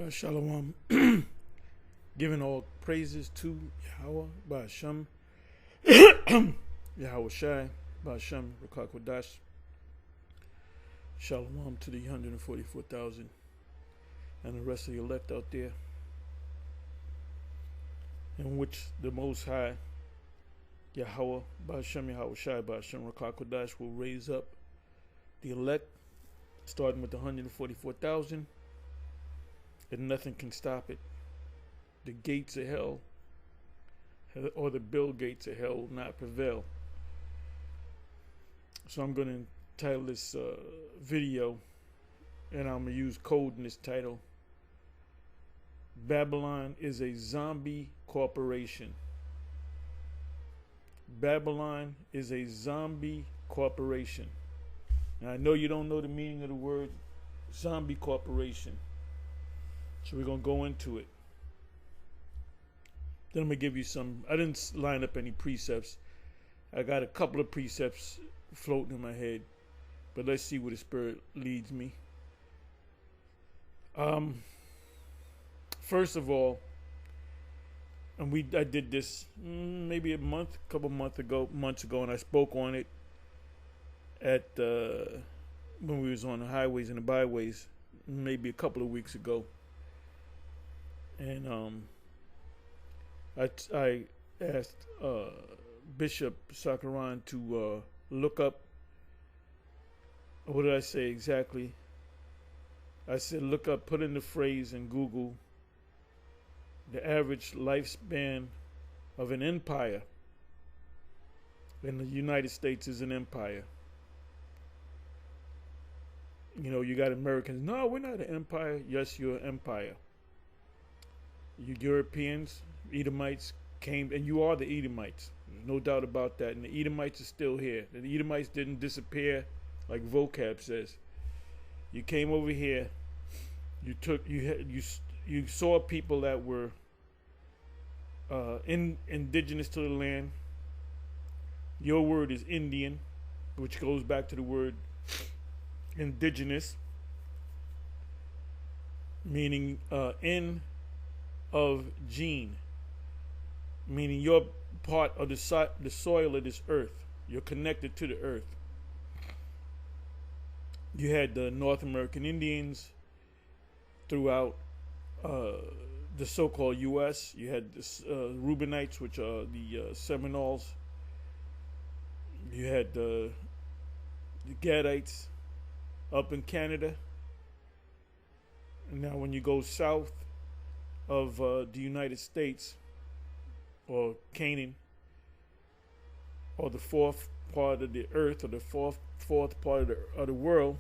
Shalom. Giving all praises to Yahweh, Ba'ashem, Yahweh Shai, Ba'ashem, Rakakwadash. Shalom to the 144,000 and the rest of the elect out there, in which the Most High, Yahweh, Ba'ashem, Yahweh Shai, Ba'ashem, Rakakwadash will raise up the elect, starting with the 144,000, and nothing can stop it. The gates of hell, or the Bill Gates of hell, will not prevail. So I'm going to title this video, and I'm going to use code in this title. Babylon is a zombie corporation. Babylon is a zombie corporation. Now I know you don't know the meaning of the word zombie corporation, so we're going to go into it. Then I'm going to give you some. I didn't line up any precepts. I got a couple of precepts floating in my head, but let's see where the Spirit leads me. First of all, and I did this maybe a couple months ago, and I spoke on it at when we was on the highways and the byways, maybe a couple of weeks ago, and I asked Bishop Sakaran to look up. What did I say exactly? I said look up, put in the phrase in Google, the average lifespan of an empire. And the United States is an empire. You know, you got Americans, no, we're not an empire. Yes, you're an empire. You Europeans, Edomites came, and you are the Edomites. There's no doubt about that. And the Edomites are still here. The Edomites didn't disappear like vocab says. You came over here. You saw people that were indigenous to the land. Your word is Indian, which goes back to the word indigenous, meaning in of gene, meaning you're part of the soil of this earth. You're connected to the earth. You had the North American Indians throughout the so-called U.S. You had the Reubenites, which are the Seminoles. You had the Gadites up in Canada. And now when you go south of the United States, or Canaan, or the fourth part of the earth, or the fourth part of the world,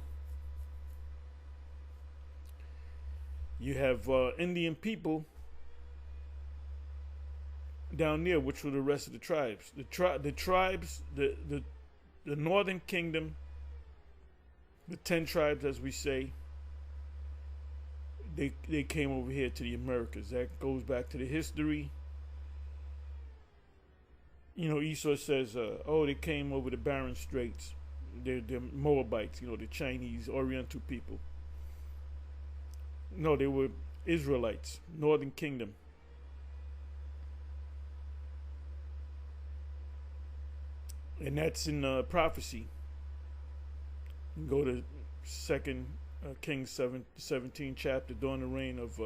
you have Indian people down there, which were the rest of the tribes. The tribes, the northern kingdom, the 10 tribes, as we say, they came over here to the Americas. That goes back to the history. You know, Esau says, they came over the Barren Straits. They're Moabites, the Chinese, Oriental people. No, they were Israelites, Northern Kingdom. And that's in prophecy. You go to 2 Kings 17 chapter, during the reign of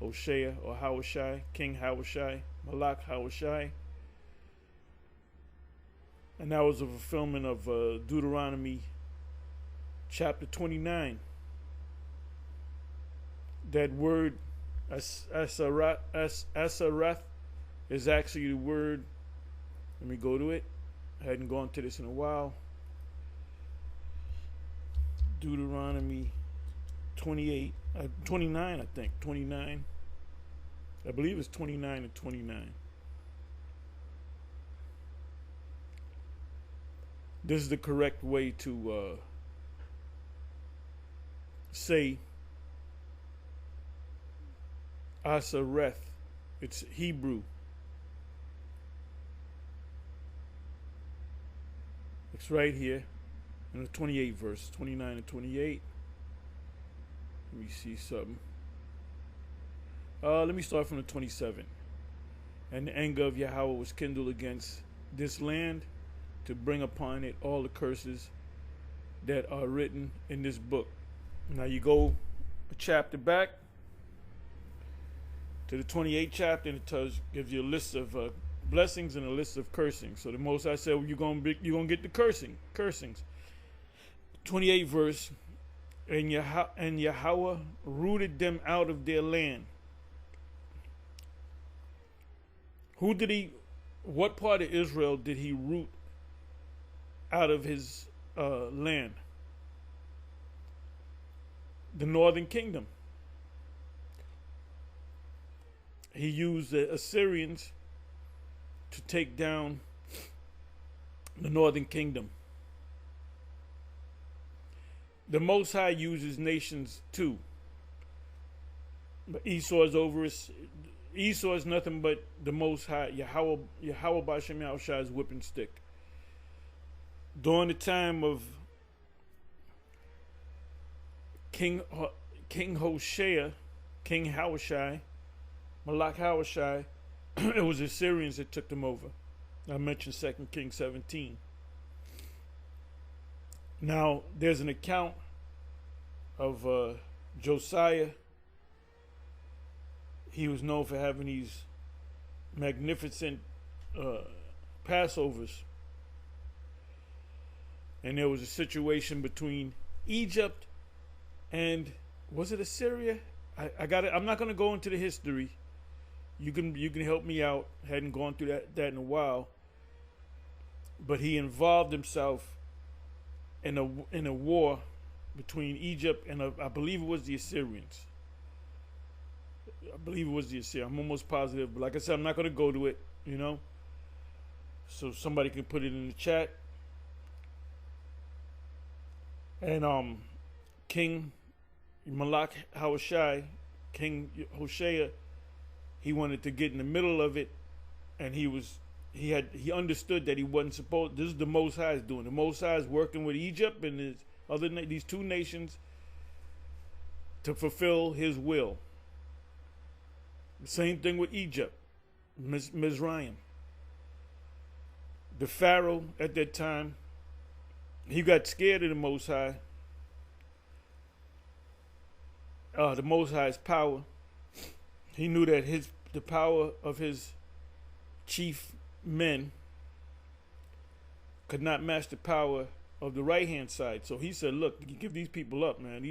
Hoshea or Hawashai, King Hawashai, Malach Hawashai. And that was a fulfillment of Deuteronomy chapter 29. That word, Asareth, is actually the word. Let me go to it. I hadn't gone to this in a while. Deuteronomy 29, I think. 29. I believe it's 29 and 29. This is the correct way to say Asareth. It's Hebrew. It's right here in the 28th verse, 29 and 28. Let me see something. Let me start from the 27. And the anger of Yahweh was kindled against this land to bring upon it all the curses that are written in this book. Now you go a chapter back to the 28th chapter, and it gives you a list of blessings and a list of cursings. So the Most High said, well, you're gonna get the cursings. 28th verse, and Yahweh rooted them out of their land. What part of Israel did he root out of his land? The northern kingdom. He used the Assyrians to take down the northern kingdom. The Most High uses nations too. But Esau is over us. Esau is nothing but the Most High, Yahweh B'Shem Yahushua's whipping stick. During the time of King Hoshea, King Hawashai, Malach Hawashai, it was the Assyrians that took them over. I mentioned 2 Kings 17. Now, there's an account of Josiah. He was known for having these magnificent Passovers. And there was a situation between Egypt and, was it Assyria? I got it. I'm not going to go into the history. You can help me out. Hadn't gone through that in a while. But he involved himself in a war between Egypt and I believe it was the Assyrians. I'm almost positive, but like I said, I'm not going to go to it, so somebody can put it in the chat. And King Malach Hawashai, King Hoshea, he wanted to get in the middle of it, and he understood that he wasn't supposed. This is the Most High's doing. The Most High is working with Egypt and these two nations to fulfill His will. The same thing with Egypt, Mizraim. The Pharaoh at that time, he got scared of the Most High. The Most High's power. He knew that the power of his chief men could not match the power of the right-hand side. So he said, look, you give these people up, man.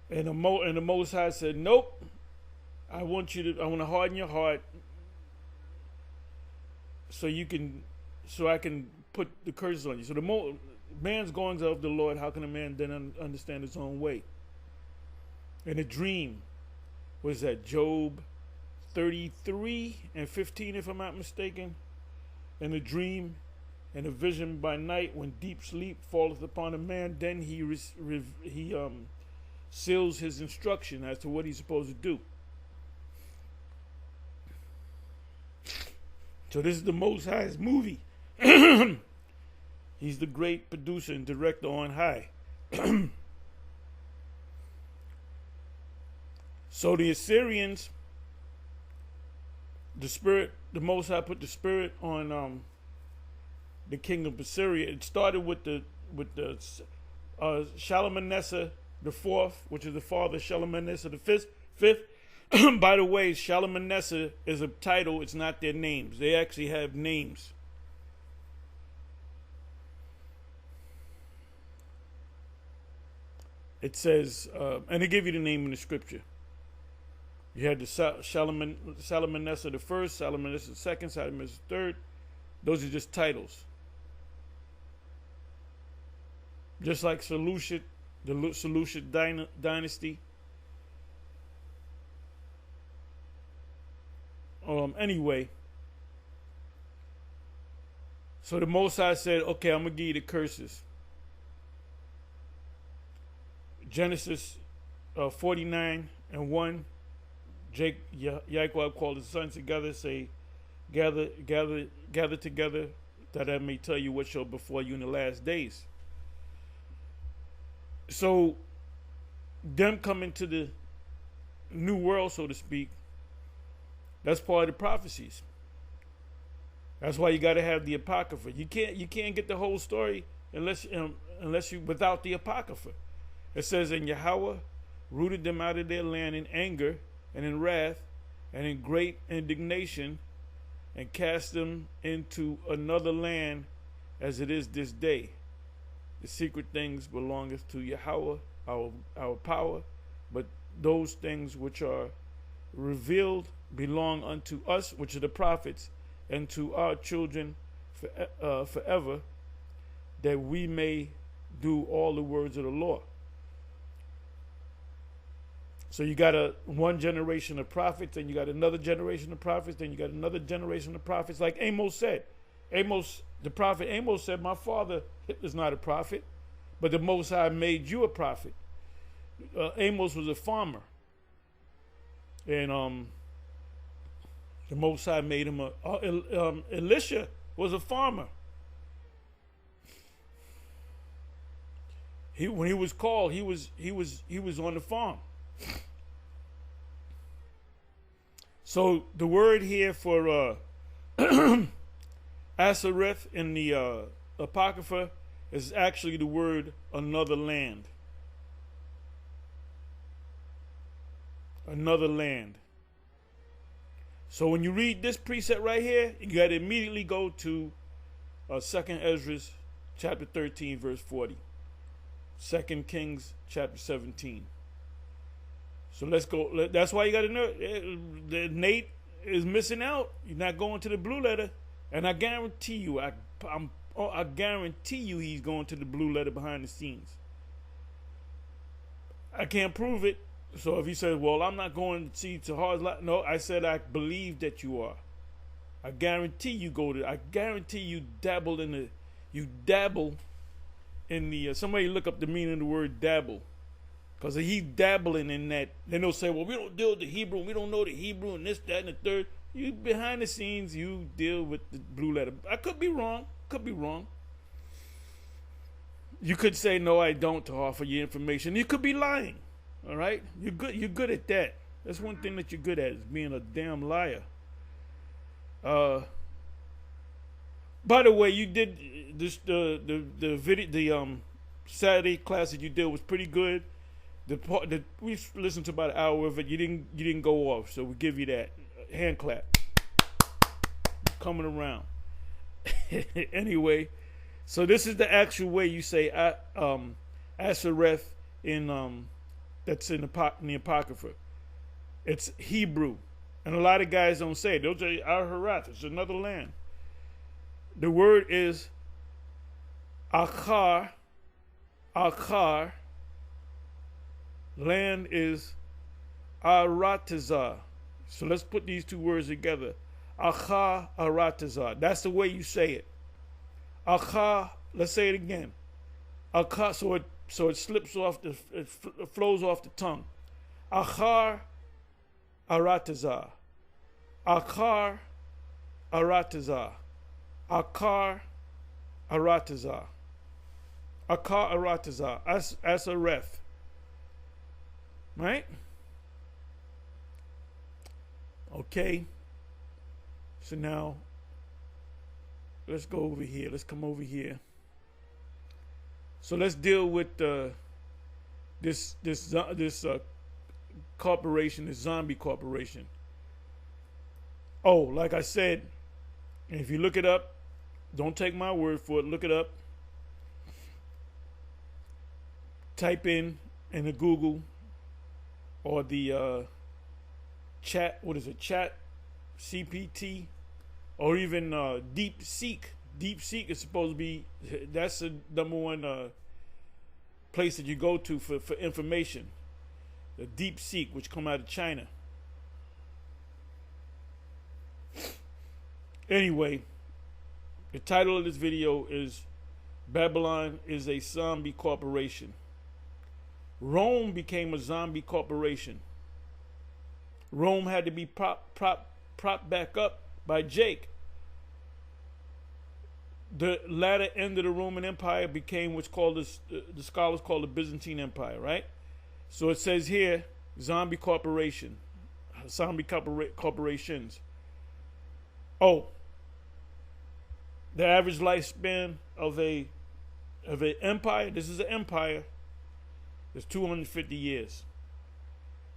And the Most High said, nope. I want to harden your heart so I can put the curses on you. So man's goings of the Lord, how can a man then understand his own way? And the dream was that Job 33 and 15, if I'm not mistaken. And the dream and a vision by night, when deep sleep falleth upon a man, then he seals his instruction as to what he's supposed to do. So this is the Most High's movie. He's the great producer and director on high. So the Assyrians, the Most High put the spirit on the king of Assyria. It started with the Shalmaneser the fourth, which is the father of Shalmaneser the fifth. By the way, Shalmaneser is a title. It's not their names. They actually have names. It says, and they give you the name in the scripture. You had the Shalmaneser the first, Shalmaneser the second, Shalmaneser the third. Those are just titles. Just like Seleucid, the Seleucid dynasty. Anyway, so the Most High said, okay, I'm going to give you the curses. Genesis 49 and 1, Yaakov called his sons together, say, gather together, that I may tell you what shall befall you in the last days. So, them coming to new world, so to speak, that's part of the prophecies. That's why you got to have the Apocrypha. You can't get the whole story unless you without the Apocrypha. It says, and Yahweh rooted them out of their land in anger and in wrath and in great indignation, and cast them into another land as it is this day. The secret things belongeth to Yahweh, our power, but those things which are revealed belong unto us, which are the prophets, and to our children forever, that we may do all the words of the law. So you got one generation of prophets, and you got another generation of prophets, then you got another generation of prophets. Like Amos said, the prophet Amos said, my father is not a prophet, but the Most High made you a prophet. Amos was a farmer, and the Most High made him Elisha was a farmer. When he was called, he was on the farm. So the word here for Ashereth in the Apocrypha is actually the word another land. Another land. So when you read this precept right here, you got to immediately go to 2nd Ezra chapter 13 verse 40. 2 Kings chapter 17. So let's go. That's why you got to know Nate is missing out. You're not going to the blue letter, and I guarantee you, I guarantee you, he's going to the blue letter behind the scenes. I can't prove it. So if he says, "Well, I'm not going to see Tahar's lot," no, I said I believe that you are. I guarantee you go to. I guarantee you dabble in the. You dabble in the. Somebody look up the meaning of the word dabble. Because he's dabbling in that. Then they'll say, well, we don't deal with the Hebrew. We don't know the Hebrew and this, that, and the third. You behind the scenes, you deal with the blue letter. I could be wrong. Could be wrong. You could say, no, I don't, to offer you information. You could be lying. All right? You're good at that. That's one thing that you're good at, is being a damn liar. By the way, you did this the video, the Saturday class that you did was pretty good. The part that we listened to about an hour of it, you didn't go off, so we give you that hand clap. Coming around. Anyway, so this is the actual way you say Ashereth in that's in the Apocrypha. It's Hebrew, and a lot of guys don't say it. They'll say Aharath. It's another land. The word is Achar. Land is Aratazah. So let's put these two words together. Achar Aratazah. That's the way you say it. Achar. Let's say it again. Achar. So it slips off it flows off the tongue. Achar Aratazah. Achar Aratazah. Achar Aratazah. Achar Aratazah. Ashereth. Right? Okay. So now, let's go over here. Let's come over here. So let's deal with this corporation, this zombie corporation. Oh, like I said, if you look it up, don't take my word for it. Look it up. Type in the Google or the chat. What is it? Chat CPT, or even DeepSeek. DeepSeek is supposed to be, that's the number one place that you go to for information. The DeepSeek, which come out of China. Anyway, the title of this video is Babylon is a Zombie Corporation. Rome became a zombie corporation. Rome had to be propped back up by Jake. The latter end of the Roman Empire became what's called the scholars call the Byzantine Empire, right? So it says here, Zombie corporation. Corporations. Oh, the average lifespan of an empire, this is an empire, is 250 years.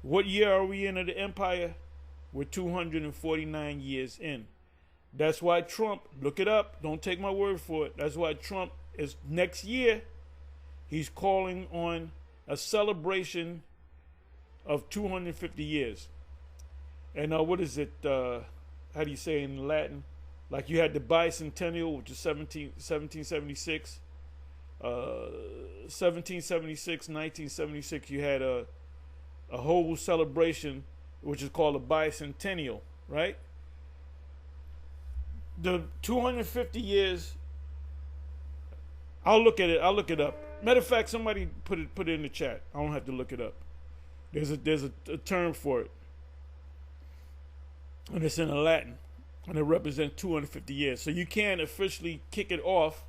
What year are we in of the empire? We're 249 years in. That's why Trump, look it up, don't take my word for it. That's why Trump is next year, he's calling on a celebration of 250 years. And what is it, how do you say in Latin? Like you had the bicentennial, which is 1776. 1776, 1976, you had a whole celebration, which is called a bicentennial, right? The 250 years, I'll look at it. I'll look it up. Matter of fact, somebody put it in the chat. I don't have to look it up. There's a term for it, and it's in Latin, and it represents 250 years. So you can't officially kick it off,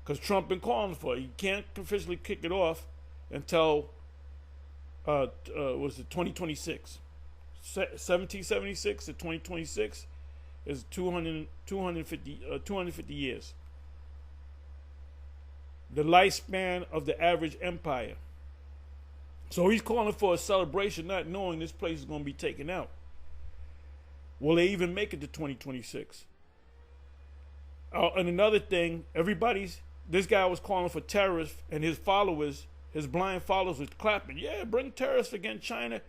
because Trump been calling for it. You can't officially kick it off until was it 2026? 1776 to 2026 is 250 years. The lifespan of the average empire. So he's calling for a celebration, not knowing this place is going to be taken out. Will they even make it to 2026? And another thing, this guy was calling for tariffs, and his followers, his blind followers, was clapping. Yeah, bring tariffs against China.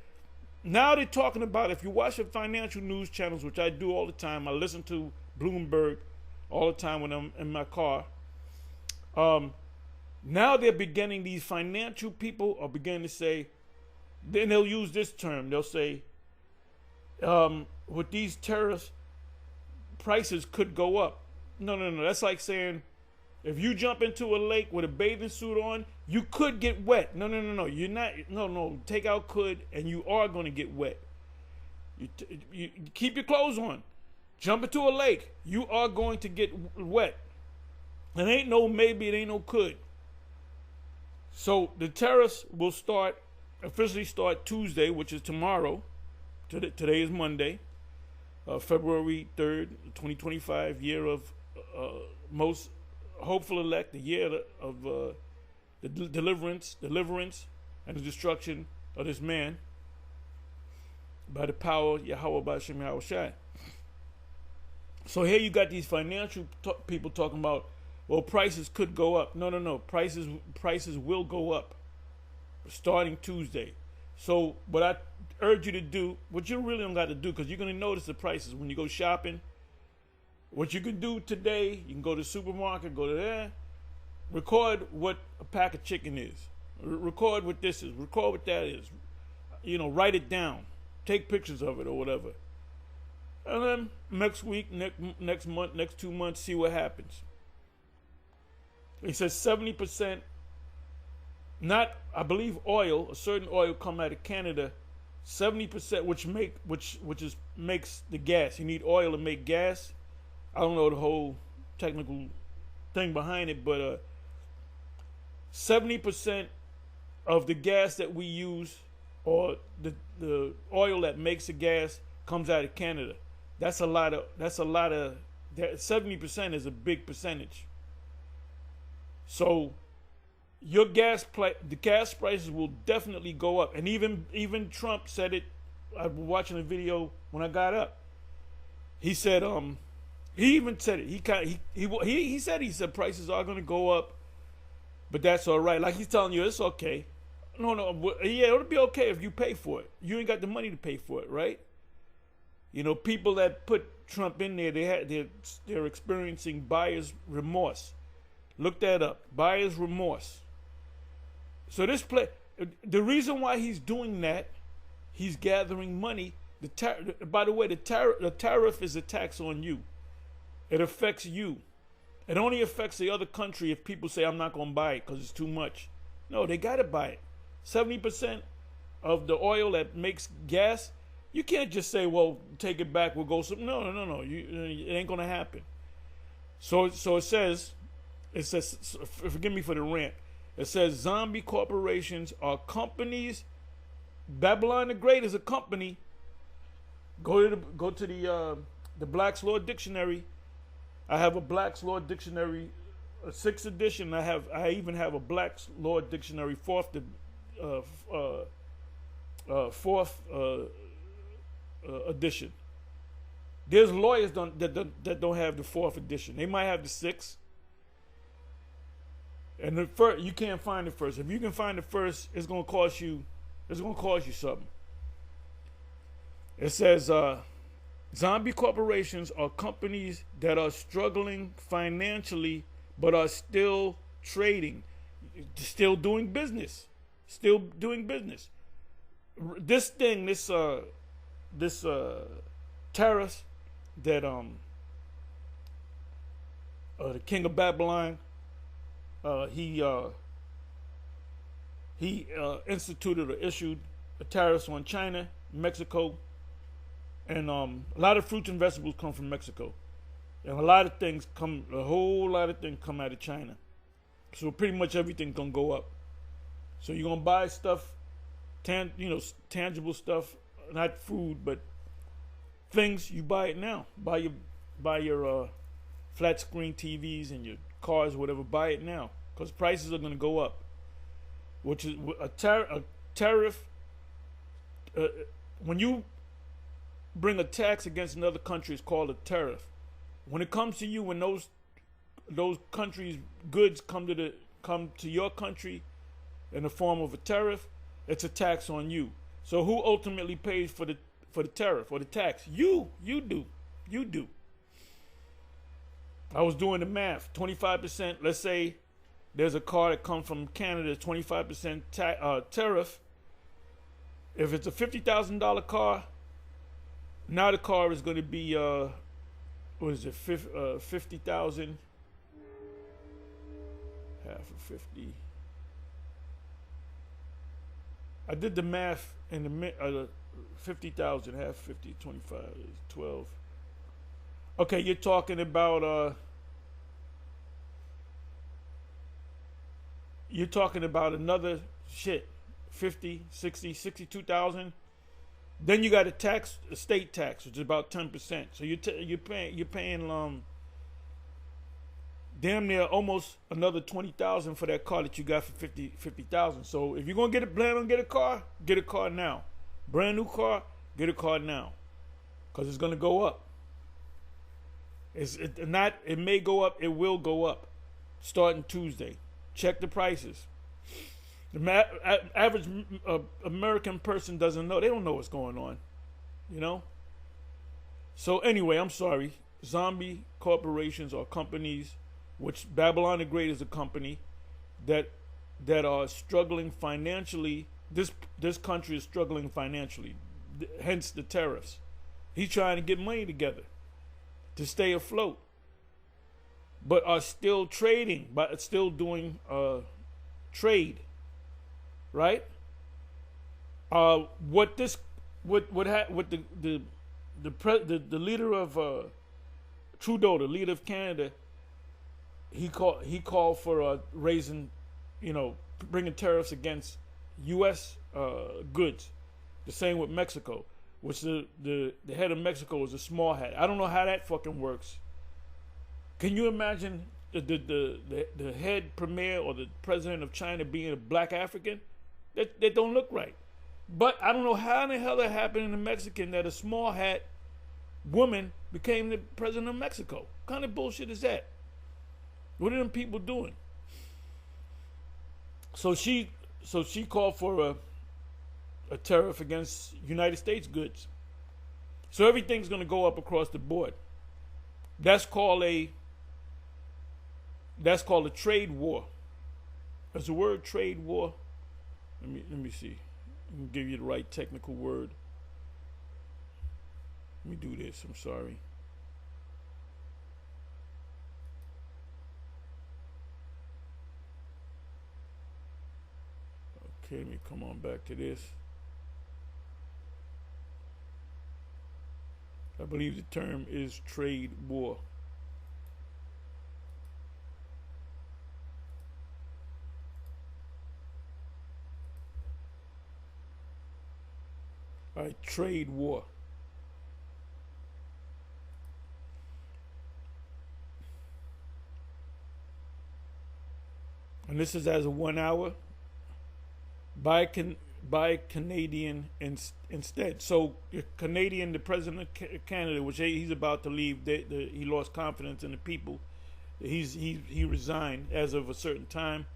Now they're talking about, if you watch the financial news channels, which I do all the time, I listen to Bloomberg all the time when I'm in my car. Now they're beginning, these financial people are beginning to say, then they'll use this term. They'll say, with these tariffs, prices could go up. No. That's like saying, if you jump into a lake with a bathing suit on, you could get wet. No. You're not. No. Take out could, and you are going to get wet. You keep your clothes on. Jump into a lake. You are going to get wet. It ain't no maybe. It ain't no could. So the tariffs will officially start Tuesday, which is tomorrow. Today is Monday, February 3rd, 2025, year of most hopeful elect, the year of the deliverance, and the destruction of this man by the power of Yahweh B'Shem Yahushai. So here you got these financial people talking about, well, prices could go up. No. Prices will go up starting Tuesday. So what I urge you to do, what you really don't got to do, because you're going to notice the prices when you go shopping. What you can do today, you can go to the supermarket, go to there, record what a pack of chicken is. Record what this is. Record what that is. Write it down. Take pictures of it or whatever. And then next week, next month, next 2 months, see what happens. He says 70%, I believe oil, a certain oil come out of Canada, 70%, which makes the gas. You need oil to make gas. I don't know the whole technical thing behind it, but 70% of the gas that we use, or the oil that makes the gas, comes out of Canada. That's a lot of. 70% is a big percentage. So the gas prices will definitely go up, and even Trump said it. I was watching a video when I got up. He said, he even said it. He said prices are going to go up, but that's all right. Like he's telling you, it's okay. No, yeah, it'll be okay if you pay for it. You ain't got the money to pay for it, right? People that put Trump in there, they're experiencing buyer's remorse. Look that up, buyer's remorse. So the reason why he's doing that, he's gathering money. By the way, the tariff is a tax on you. It affects you. It only affects the other country if people say, I'm not going to buy it because it's too much. No, they got to buy it. 70% of the oil that makes gas, you can't just say, well, take it back, we'll go some. No. It ain't going to happen. So it says, forgive me for the rant. It says zombie corporations are companies Babylon the Great is a company. Go to the Black's Law Dictionary. I have a Black's Law Dictionary, a 6th edition. I even have a Black's Law Dictionary 4th edition. There's lawyers that don't have the 4th edition. They might have the 6th. And the first, you can't find the first. If you can find the first, it's gonna cost you something. It says zombie corporations are companies that are struggling financially but are still trading, still doing business. This tariff that the king of Babylon he instituted or issued a tariffs on China, Mexico, and a lot of fruits and vegetables come from Mexico, and a whole lot of things come out of China. So pretty much everything's gonna go up. So you're gonna buy stuff, tangible stuff, not food, but things. You buy it now. Buy your flat screen TVs and your cars, whatever. Buy it now, because prices are gonna go up. Which is a tariff. When you bring a tax against another country, it's called a tariff. When it comes to you, when those countries' goods come to your country in the form of a tariff, it's a tax on you. So who ultimately pays for the tariff or the tax? You do. I was doing the math. 25%. Let's say there's a car that comes from Canada, 25% tariff. If it's a $50,000 car, now the car is going to be 50,000. Half of 50. I did the math in the 50,000, half 50, 25 is 12. Okay, you're talking about another 50, 60, 62,000. Then you got a state tax, which is about 10%. So you're paying damn near almost another 20,000 for that car that you got for 50,000. So if you're gonna plan on get a car now. Brand new car, get a car now, because it's gonna go up. It may go up. It will go up starting Tuesday. Check the prices. The average American person doesn't know. They don't know what's going on, So anyway, I'm sorry. Zombie corporations or companies, which Babylon the Great is a company that are struggling financially. This country is struggling financially, hence the tariffs. He's trying to get money together to stay afloat, but are still trading, but still doing trade, right? What the leader of Trudeau, the leader of Canada, he called for raising, bringing tariffs against U.S. Goods. The same with Mexico, which the head of Mexico is a small hat. I don't know how that fucking works. Can you imagine the head premier or the president of China being a black African? That don't look right. But I don't know how in the hell that happened in the Mexican that a small hat woman became the president of Mexico. What kind of bullshit is that? What are them people doing? So she called for a tariff against United States goods. So everything's going to go up across the board. That's called a trade war. There's a word, trade war. Let me see. I'm going to give you the right technical word. Let me do this. I'm sorry. Okay, let me come on back to this. I believe the term is trade war. trade war. And this is as a 1 hour by Canadian instead. So Canadian, the president of Canada, which he's about to leave, he lost confidence in the people. He resigned as of a certain time.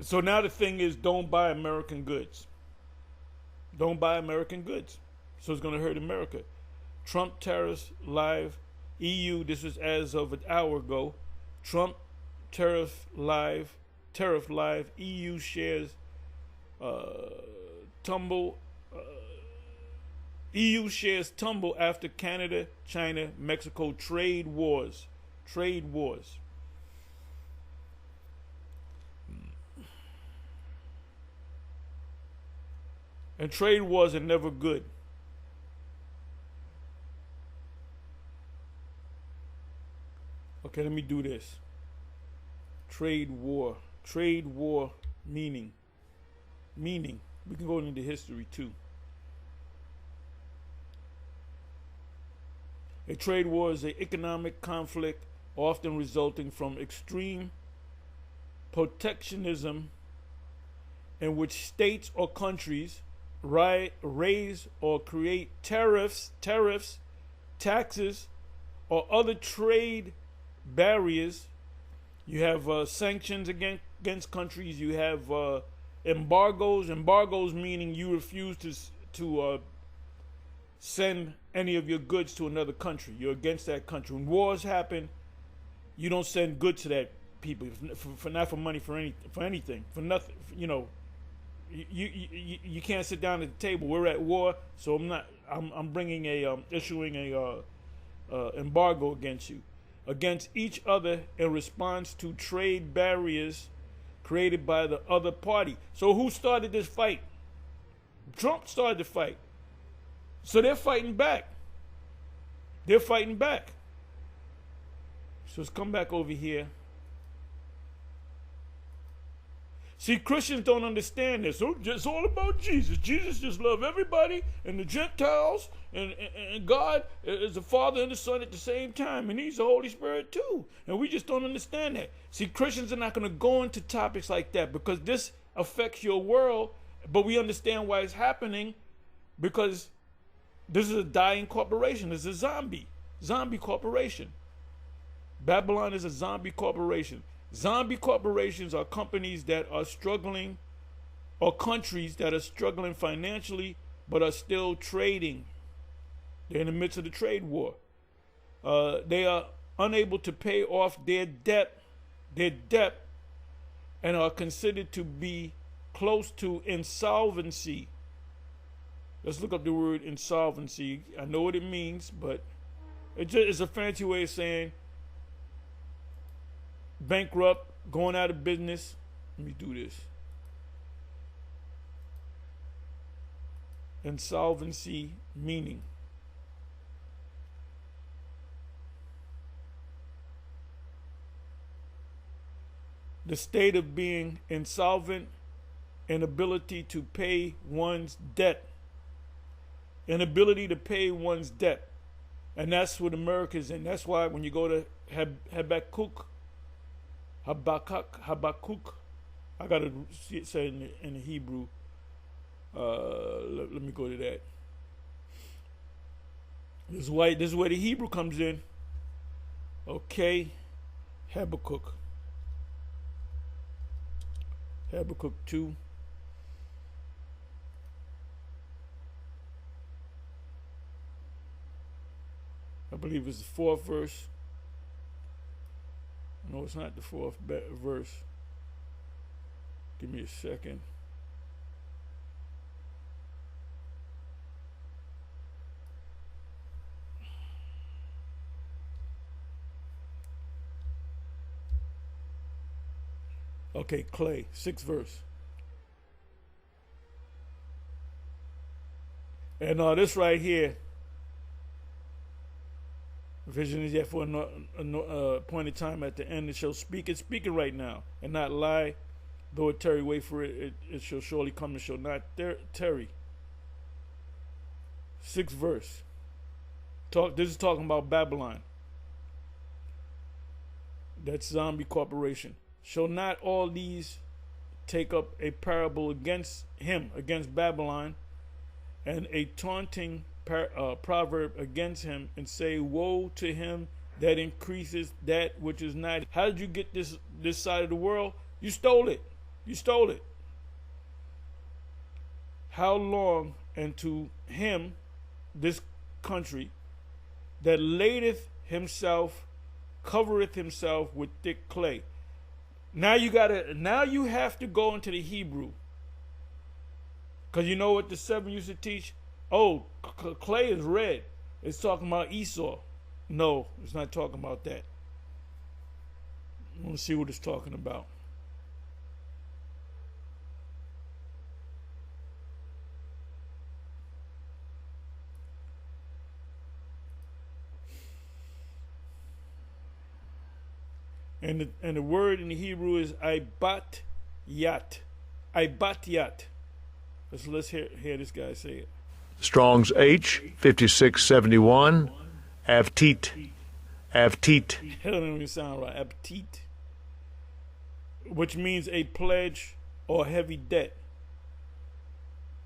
So now the thing is, don't buy American goods. Don't buy American goods. So it's going to hurt America. Trump tariffs live. EU, this was as of an hour ago. Trump tariff live. EU shares tumble. EU shares tumble after Canada, China, Mexico trade wars. Trade wars. And trade wars are never good. Okay, let me do this. Trade war. Trade war meaning. Meaning. We can go into history too. A trade war is an economic conflict often resulting from extreme protectionism in which states or countries raise or create tariffs, taxes, or other trade barriers. You have sanctions against countries. You have embargoes. Embargoes meaning you refuse to send any of your goods to another country. You're against that country. When wars happen, you don't send goods to that people for not for money, for anything, for nothing. You know, you can't sit down at the table. We're at war, so I'm bringing issuing a embargo against each other in response to trade barriers created by the other party. So who started this fight? Trump started the fight. So they're fighting back. They're fighting back. So let's come back over here. See, Christians don't understand this. So it's all about Jesus. Jesus just loves everybody, and the Gentiles, and God is the Father and the Son at the same time, and He's the Holy Spirit too. And we just don't understand that. See, Christians are not going to go into topics like that because this affects your world, but we understand why it's happening because this is a dying corporation. It's a zombie corporation. Babylon is a zombie corporation. Zombie corporations are companies that are struggling, or countries that are struggling financially, but are still trading. They're in the midst of the trade war. They are unable to pay off their debt, and are considered to be close to insolvency. Let's look up the word insolvency. I know what it means, but it's a fancy way of saying bankrupt, going out of business. Let me do this. Insolvency meaning. The state of being insolvent, inability to pay one's debt. Inability to pay one's debt. And that's what America's in. That's why when you go to Habakkuk, I got to say it in the Hebrew. Let me go to that. This is where the Hebrew comes in. Okay. Habakkuk 2. I believe it's the 4th verse. No, it's not the 4th verse. Give me a second. Okay, Clay, 6th verse. And this right here, vision is yet for a appointed time at the end. It shall speak. It's speaking right now and not lie. Though it tarry, wait for it. It shall surely come and shall not tarry. 6th verse. This is talking about Babylon. That's Zombie Corporation. Shall not all these take up a parable against him, against Babylon, and a taunting proverb against him, and say, woe to him that increases that which is not. How did you get this side of the world? You stole it. You stole it. How long, and to him, this country, that ladeth himself, covereth himself with thick clay. Now you have to go into the Hebrew. Because you know what the 7 used to teach? Oh, clay is red. It's talking about Esau. No, it's not talking about that. I want to see what it's talking about. And the word in the Hebrew is Ibat-yat. Ibat-yat. Let's hear this guy say it. Strong's H, 5671, Avtit. Avtit. That doesn't even sound right. Avtit. Which means a pledge or heavy debt.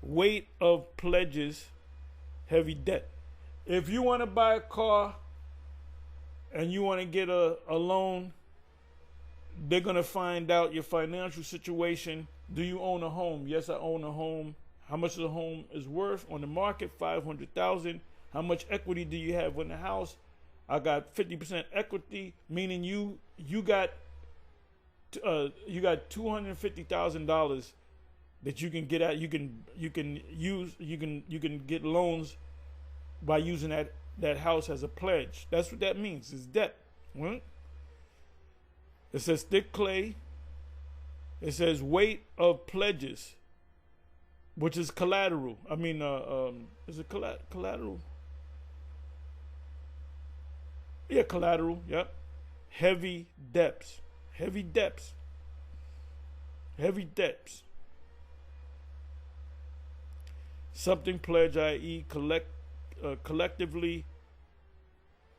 Weight of pledges, heavy debt. If you want to buy a car and you want to get a loan, they're going to find out your financial situation. Do you own a home? Yes, I own a home. How much the home is worth on the market? $500,000. How much equity do you have in the house? I got 50% equity, meaning you got $250,000 that you can get out. You can get loans by using that house as a pledge. That's what that means. It's debt. Right? It says thick clay. It says weight of pledges, which is collateral. I mean, is it collateral? Yeah, collateral. Yep. Heavy debts. Heavy debts. Heavy debts. Something pledge, i.e., collectively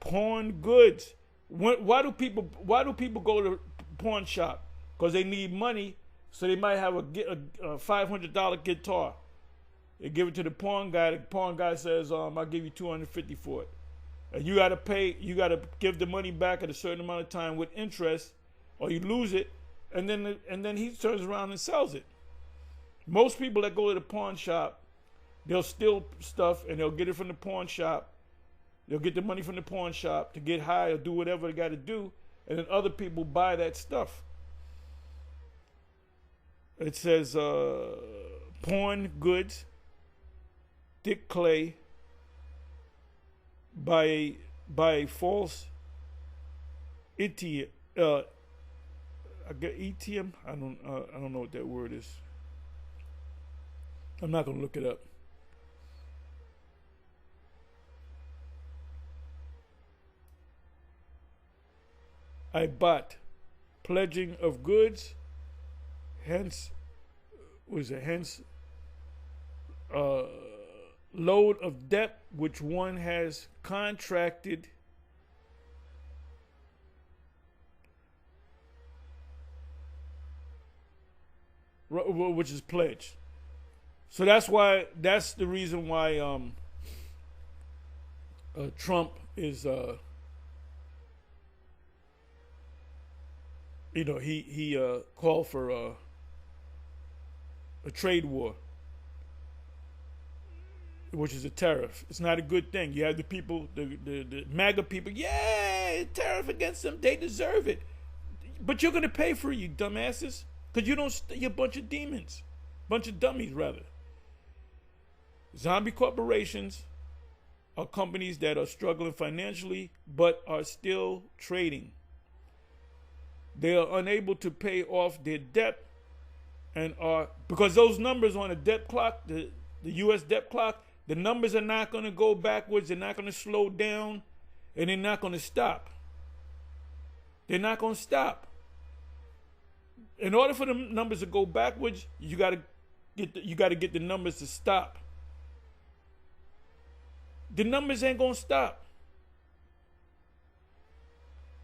pawn goods. Why do people go to pawn shop? Because they need money, so they might have a $500 guitar. They give it to the pawn guy. The pawn guy says, "I'll give you $250 for it," and you got to pay. You got to give the money back at a certain amount of time with interest, or you lose it, and then he turns around and sells it. Most people that go to the pawn shop, they'll steal stuff and they'll get it from the pawn shop. They'll get the money from the pawn shop to get high or do whatever they got to do, and then other people buy that stuff. It says pawn goods, thick clay, by a false ETM. I get ETM. I don't know what that word is. I'm not gonna look it up. I bought pledging of goods. Hence, load of debt which one has contracted which is pledged. So that's the reason why Trump is he called for a trade war, which is a tariff. It's not a good thing. You have the people, the MAGA people, yeah, tariff against them. They deserve it. But you're going to pay for it, you dumbasses, because you're a bunch of demons. Bunch of dummies, rather. Zombie corporations are companies that are struggling financially but are still trading. They are unable to pay off their debt and because those numbers on the debt clock, the U.S. debt clock, the numbers are not going to go backwards. They're not going to slow down, and they're not going to stop. They're not going to stop. In order for the numbers to go backwards, you got to get the numbers to stop. The numbers ain't gonna stop.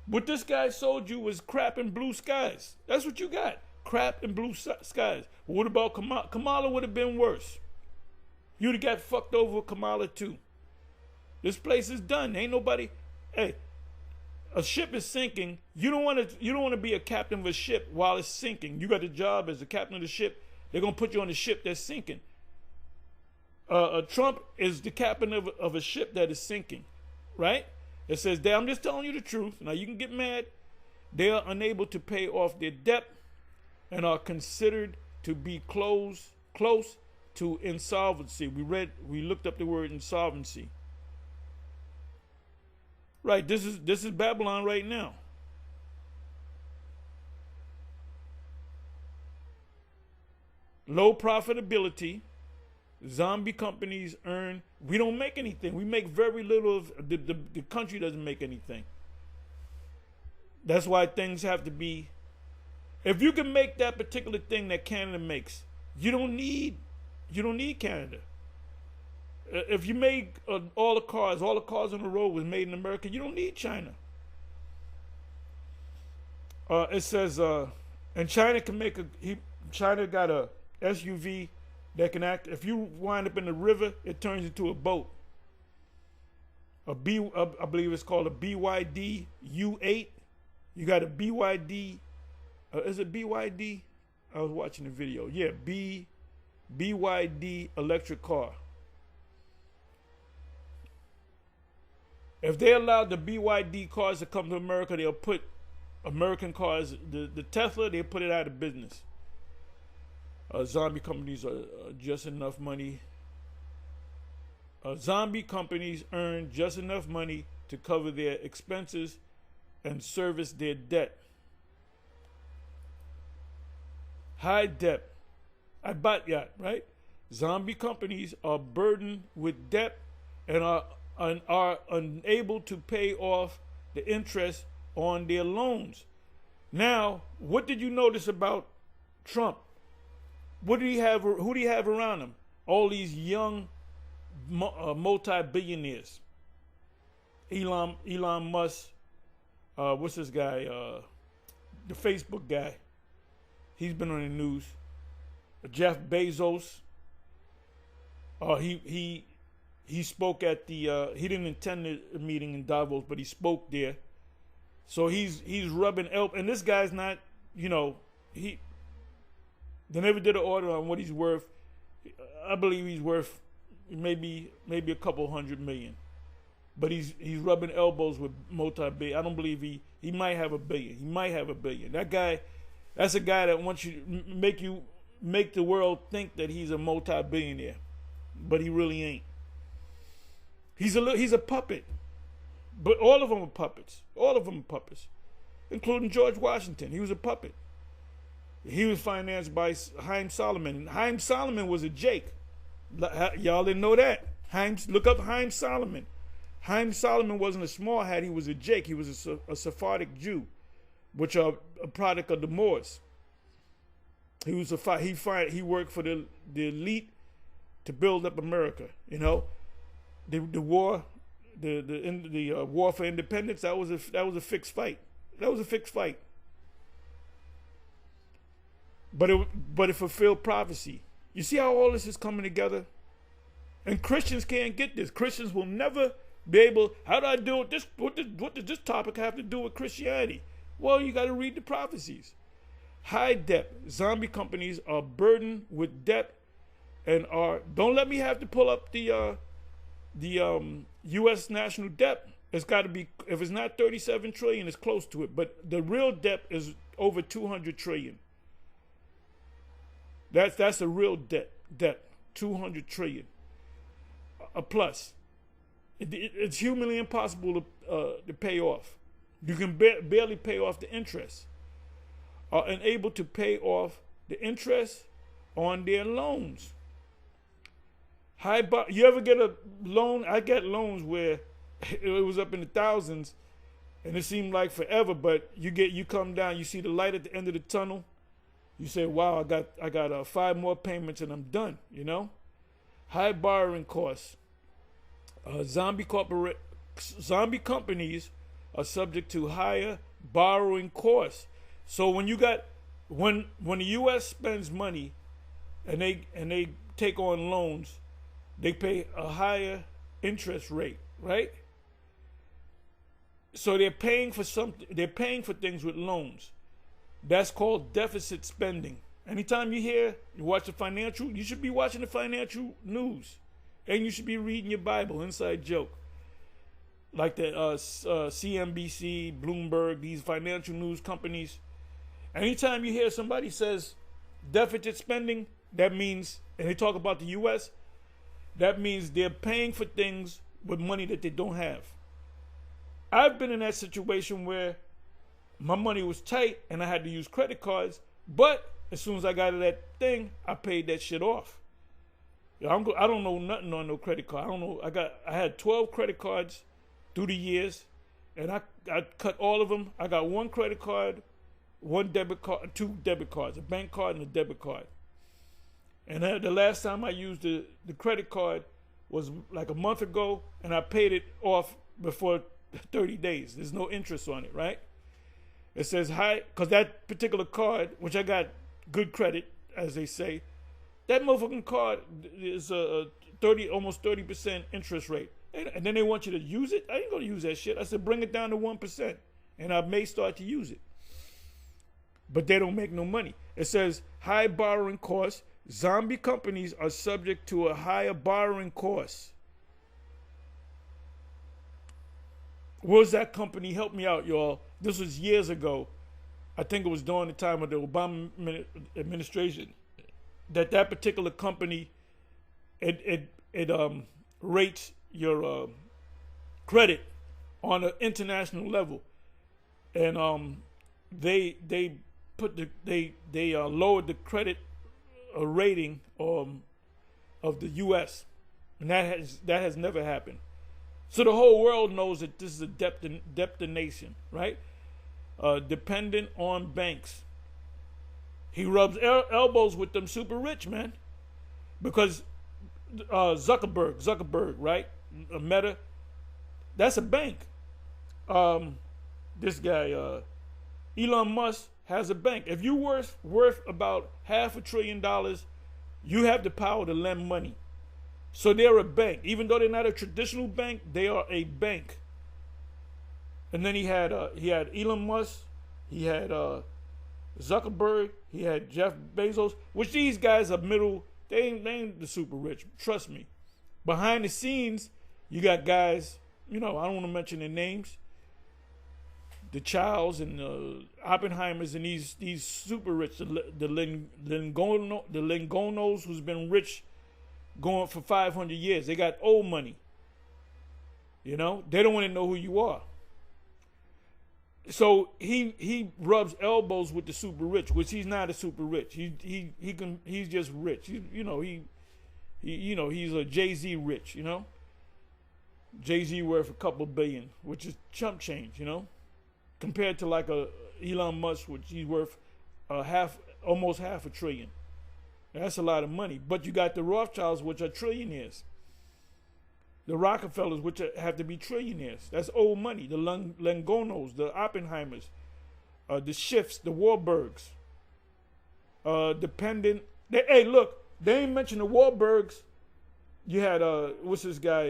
What this guy sold you was crap and blue skies. That's what you got. Crap and blue skies. What about Kamala? Kamala would have been worse. You'd have got fucked over with Kamala too. This place is done. Ain't nobody. Hey, a ship is sinking. You don't want to be a captain of a ship while it's sinking. You got the job as the captain of the ship. They're gonna put you on the ship that's sinking. Trump is the captain of a ship that is sinking, right? It says there. I'm just telling you the truth. Now you can get mad. They are unable to pay off their debt and are considered to be close to insolvency. We looked up the word insolvency. Right, this is Babylon right now. Low profitability. Zombie companies earn. We don't make anything. We make very little of the country doesn't make anything. That's why things have to be. If you can make that particular thing that Canada makes, you don't need Canada. If you made all the cars on the road was made in America, you don't need China. It says, and China can make China got a SUV that can act. If you wind up in the river, it turns into a boat. I believe it's called a BYD U8. You got a BYD. Is it BYD? I was watching the video. Yeah, BYD electric car. If they allowed the BYD cars to come to America, they'll put American cars, the Tesla, they'll put it out of business. Zombie companies are just enough money. Zombie companies earn just enough money to cover their expenses and service their debt. High debt. Abatiyat, right? Zombie companies are burdened with debt and are unable to pay off the interest on their loans. Now, what did you notice about Trump? What did he have? Who do you have around him? All these young multi-billionaires. Elon Musk. What's this guy? The Facebook guy. He's been on the news. Jeff Bezos. He spoke at the. He didn't attend the meeting in Davos, but he spoke there. So he's rubbing elbow, and this guy's not. They never did an order on what he's worth. I believe he's worth maybe a couple $100 million. But he's rubbing elbows with multi-billion. I don't believe he might have $1 billion. He might have $1 billion. That guy, that's a guy that wants you make the world think that he's a multi-billionaire, but he really ain't. He's a puppet. But all of them are puppets. All of them are puppets, including George Washington. He was a puppet. He was financed by Haim Solomon. And Haim Solomon was a Jake. Y'all didn't know that. Look up Haim Solomon. Haim Solomon wasn't a small hat. He was a Jake. He was a Sephardic Jew, which are a product of the Moors. He worked for the elite to build up America. The war, the war for independence. That was a fixed fight. That was a fixed fight. But it fulfilled prophecy. You see how all this is coming together? And Christians can't get this. Christians will never be able. How do I deal with this? What does this topic have to do with Christianity? Well, you got to read the prophecies. High debt. Zombie companies are burdened with debt and are. Don't let me have to pull up the U.S. national debt. It's got to be. If it's not 37 trillion, it's close to it. But the real debt is over 200 trillion. That's a real debt, 200 trillion. A plus. It's humanly impossible to pay off. You can barely pay off the interest. Are unable to pay off the interest on their loans. You ever get a loan? I get loans where it was up in the thousands, and it seemed like forever. But you come down, you see the light at the end of the tunnel. You say, wow, I got 5 more payments and I'm done, High borrowing costs. Zombie companies are subject to higher borrowing costs. So when the U.S. spends money and they take on loans, they pay a higher interest rate, right? So they're paying for something. They're paying for things with loans. That's called deficit spending. Anytime you watch the financial, you should be watching the financial news, and you should be reading your Bible. Inside joke, like the CNBC, Bloomberg, these financial news companies. Anytime you hear somebody says deficit spending, that means, and they talk about the U.S., that means they're paying for things with money that they don't have. I've been in that situation where my money was tight and I had to use credit cards, but as soon as I got to that thing, I paid that shit off. I don't know nothing on no credit card. I don't know. I had 12 credit cards through the years, and I cut all of them. I got one credit card, one debit card, two debit cards, a bank card and a debit card. And the last time I used the credit card was like a month ago, and I paid it off before 30 days. There's no interest on it, right? It says high, because that particular card, which I got good credit, as they say, that motherfucking card is a almost 30% interest rate. And then they want you to use it. I ain't gonna use that shit. I said, bring it down to 1%, and I may start to use it. But they don't make no money. It says high borrowing costs. Zombie companies are subject to a higher borrowing cost. What was that company? Help me out, y'all. This was years ago. I think it was during the time of the Obama administration that particular company it rates your credit on an international level, and they lowered the credit rating of the U.S. and that has never happened. So the whole world knows that this is a debt nation, right? Dependent on banks. He rubs elbows with them super rich, man, because Zuckerberg, right? Meta, that's a bank. This guy, Elon Musk, has a bank. If you're worth about $500 billion, you have the power to lend money. So they're a bank. Even though they're not a traditional bank, they are a bank. And then he had Elon Musk, he had Zuckerberg, he had Jeff Bezos, which these guys are middle. They ain't the super rich. Trust me. Behind the scenes, you got guys. I don't want to mention their names. The Childs and the Oppenheimers and these super rich, the Lingonos, who's been rich going for 500 years. They got old money. They don't want to know who you are. So he rubs elbows with the super rich, which he's not a super rich. He's just rich. He's a Jay-Z rich. Jay-Z worth a couple billion, which is chump change. Compared to like a Elon Musk, which he's worth almost $500 billion. That's a lot of money. But you got the Rothschilds, which are trillionaires. The Rockefellers, which have to be trillionaires. That's old money. The Lingonos, the Oppenheimers, the Schiffs, the Warburgs. Dependent. Hey, look, they ain't mentioned the Warburgs. You had, what's this guy?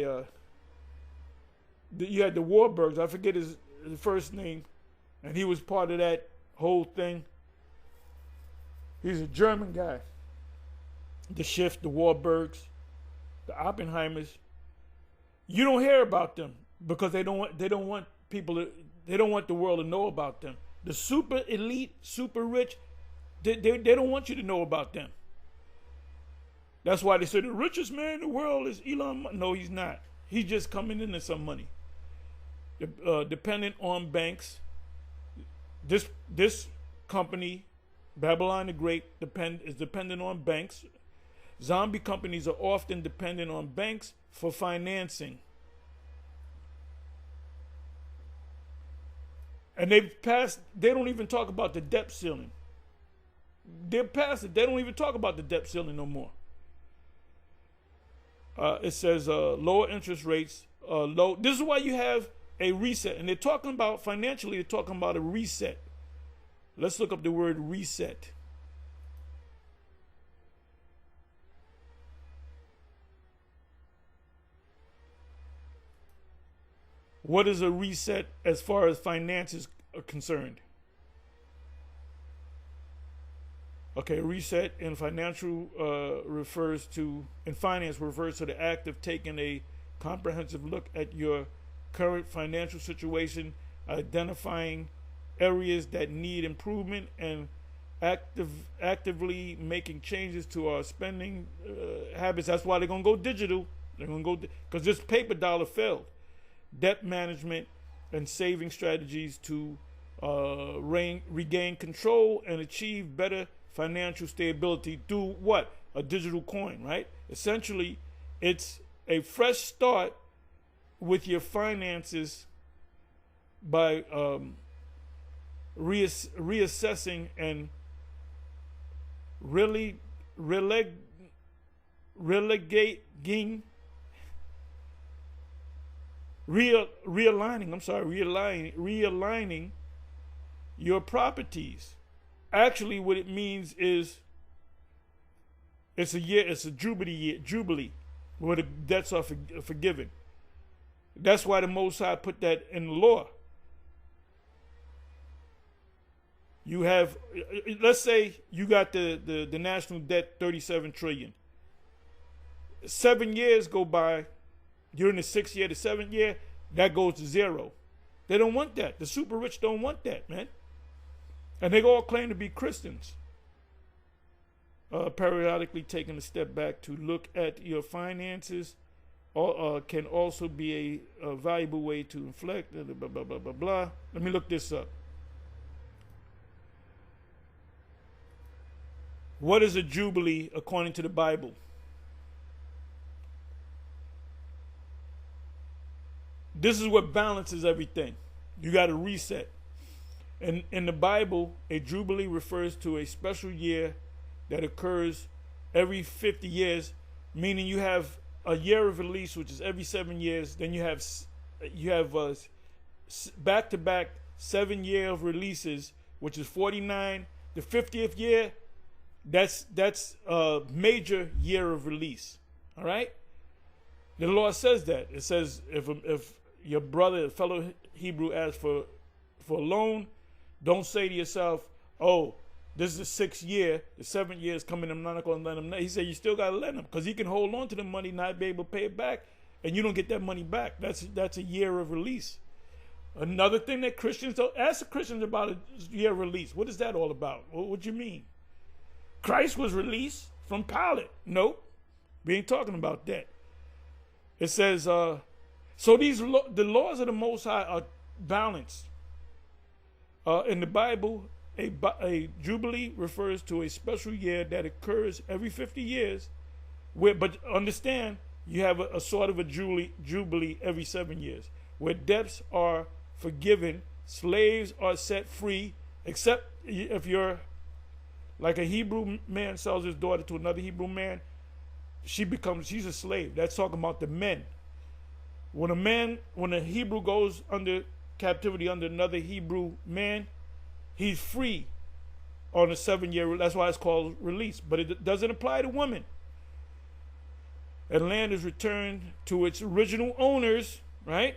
You had the Warburgs. I forget his first name. And he was part of that whole thing. He's a German guy. The Schiff, the Warburgs, the Oppenheimers. You don't hear about them because they don't want the world to know about them. The super elite, super rich, they don't want you to know about them. That's why they say the richest man in the world is Elon Musk. No, he's not. He's just coming into some money. Dependent on banks. This company, Babylon the Great, is dependent on banks. Zombie companies are often dependent on banks for financing. And they don't even talk about the debt ceiling. They're past it. They don't even talk about the debt ceiling no more. It says lower interest rates, low. This is why you have a reset. And they're talking about, financially, they're talking about a reset. Let's look up the word reset. What is a reset as far as finances are concerned? Okay, reset in financial in finance refers to the act of taking a comprehensive look at your current financial situation, identifying areas that need improvement, and actively making changes to our spending habits. That's why they're gonna go digital. They're gonna go because this paper dollar failed. Debt management and saving strategies to regain control and achieve better financial stability through what? A digital coin, right? Essentially, it's a fresh start with your finances by reassessing and realigning your properties. Actually, what it means is it's a jubilee where the debts are forgiven. That's why the Most High put that in the law. You have, let's say you got the national debt 37 trillion. 7 years go by, you're in the 6th year, the 7th year, that goes to zero. They don't want that. The super rich don't want that, man. And they all claim to be Christians. Periodically taking a step back to look at your finances can also be a valuable way to inflect, blah, blah, blah, blah, blah. Let me look this up. What is a jubilee according to the Bible? This is what balances everything. You got to reset. And in the Bible, a jubilee refers to a special year that occurs every 50 years, meaning you have a year of release, which is every 7 years. Then you have back-to-back 7 year of releases, which is 49. The 50th year, that's a major year of release. All right. The law says that. It says if your brother, a fellow Hebrew, asks for a loan, don't say to yourself, "Oh, this is the 6th year, the 7th year is coming, I'm not going to let him." He said you still got to let him, because he can hold on to the money, not be able to pay it back, and you don't get that money back. That's a year of release. Another thing that Christians don't ask the Christians about a year of release. What is that all about? What do you mean? Christ was released from Pilate. Nope, we ain't talking about that. It says, so the laws of the Most High are balanced. In the Bible, a jubilee refers to a special year that occurs every 50 years. But understand, you have a sort of a jubilee every 7 years, where debts are forgiven, slaves are set free, except if you're like a Hebrew man sells his daughter to another Hebrew man, she's a slave. That's talking about the men. When a Hebrew goes under captivity under another Hebrew man, he's free on a 7 year. That's why it's called release. But it doesn't apply to women. And land is returned to its original owners, right?